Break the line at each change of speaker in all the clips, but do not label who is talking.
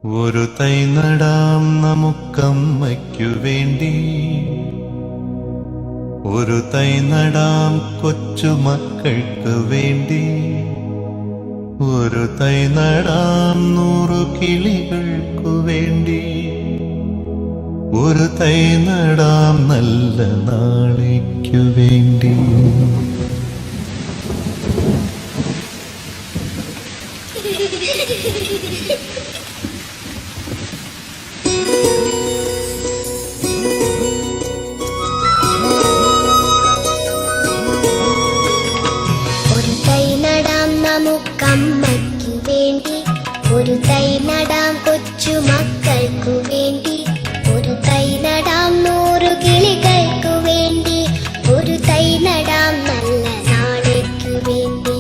ഒരു തൈ നടാം നമുക്കമ്മയ്ക്കു വേണ്ടി, ഒരു തൈ നടാം കൊച്ചുമക്കൾക്ക് വേണ്ടി, ഒരു തൈ നടാം 100 കിളികൾക്കു വേണ്ടി, ഒരു തൈ നടാം നല്ല നാളേക്കു വേണ്ടി.
ഒരു തൈ നടാം നമുക്കമ്മയ്ക്കു വേണ്ടി, ഒരു തൈ നടാം കൊച്ചുമക്കൾക്കു വേണ്ടി, ഒരു തൈ നടാം 100 കിളികൾക്കു വേണ്ടി, ഒരു തൈ നടാം നല്ല നാളേക്കു വേണ്ടി.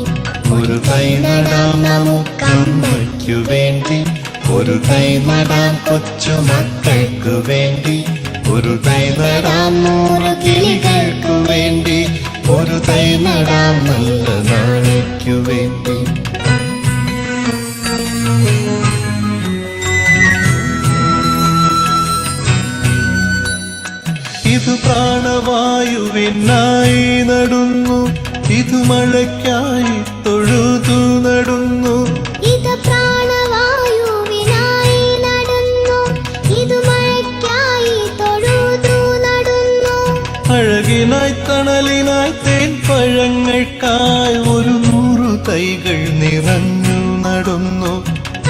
ഒരു തൈ നടാം നമുക്കമ്മയ്ക്കു വേണ്ടി, ഒരു തൈ നടാം കൊച്ചുമക്കൾക്കു വേണ്ടി, ഒരു തൈ നടാം 100 കിളികൾക്കു വേണ്ടി, ഒരു തൈ നടാം നല്ല നാളേക്കു വേണ്ടി. ഇത് പ്രാണവായുവിനായി നടുന്നു, ഇത് മഴയ്ക്കായി തൊഴുതു നടുന്നു,
ഇത് പ്രാണവായുവിനായി നടുന്നു, ഇത് മഴയ്ക്കായി തൊഴുതു നടുന്നു.
അഴകിനായി തണലിനായി തേൻ പഴങ്ങൾക്കായി 100 തൈകൾ നിറഞ്ഞു നടുന്നു,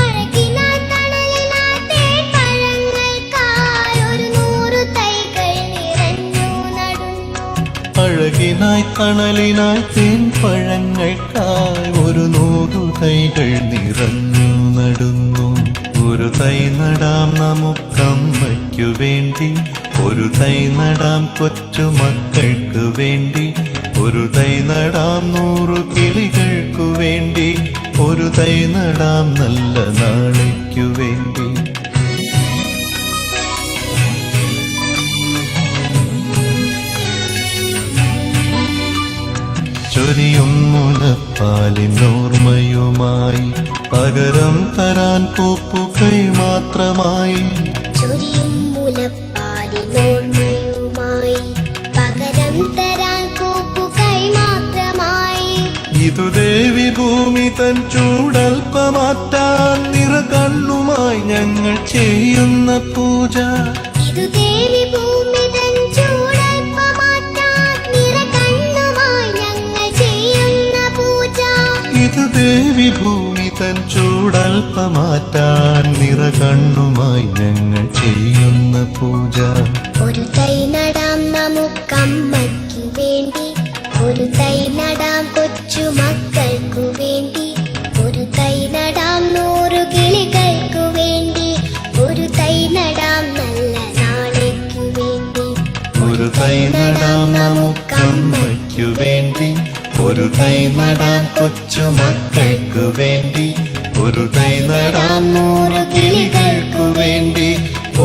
അഴകിനായി തണലിനായി തേൻ പഴങ്ങൾക്കായി 100 തൈകൾ നിറഞ്ഞു നടുന്നു.
അഴകിനായി തണലിനായി തേൻ പഴങ്ങൾക്കായി 100 തൈകൾ നിറഞ്ഞു നടുന്നു. ഒരു തൈ നടാം നമുക്കമ്മയ്ക്കു വേണ്ടി, ഒരു തൈ നടാം കൊച്ചുമക്കൾക്ക് വേണ്ടി, ഒരു തൈ നടാം 100 കിളികൾക്കു വേണ്ടി, ഒരു തൈ നടാം നല്ല നാളേക്കു വേണ്ടി. ചൊരിയും മുലപ്പാലിനോർമ്മയുമായി പകരം തരാൻ പൂപ്പുകൈ മാത്രമായി,
ചൊരിയും മുലപ്പാലിനോർമ്മയുമായി പകരം തരാൻ പൂപ്പുകൈ മാത്രമായി.
ഇതു ദേവി ഭൂമി തൻ ചൂടൽപ്പമാറ്റാൻ നിറകണ്ണുമായി ഞങ്ങൾ ചെയ്യുന്ന പൂജ,
ഇതു ദേവി ഭൂമി തൻ ചൂടൽപ്പമാറ്റാൻ നിറകണ്ണുമായി ഞങ്ങൾ ചെയ്യുന്ന പൂജ.
ഇത് ദേവി ഭൂമി തൻ ചൂടൽപ്പമാറ്റാൻ നിറകണ്ണുമായി ഞങ്ങൾ ചെയ്യുന്ന പൂജ.
ഒരു തൈ നടാം നമുക്കമ്മയ്ക്കു വേണ്ടി, ഒരു തൈ നടാം കൊച്ചുമക്കൾക്കു വേണ്ടി, ഒരു തൈ നടാം 100 കിളികൾക്കു വേണ്ടി, ഒരു തൈ നടാം നല്ല നാളേക്കു വേണ്ടി.
ഒരു തൈ നടാം നമുക്കമ്മയ്ക്കു വേണ്ടി, ഒരു തൈ നടാം കൊച്ചുമക്കൾക്കു വേണ്ടി, ഒരു തൈ നടാം 100 കിളികൾക്കു വേണ്ടി,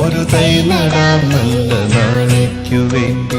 ഒരു തൈ നടാം നല്ല നാളേക്കു വേണ്ടി.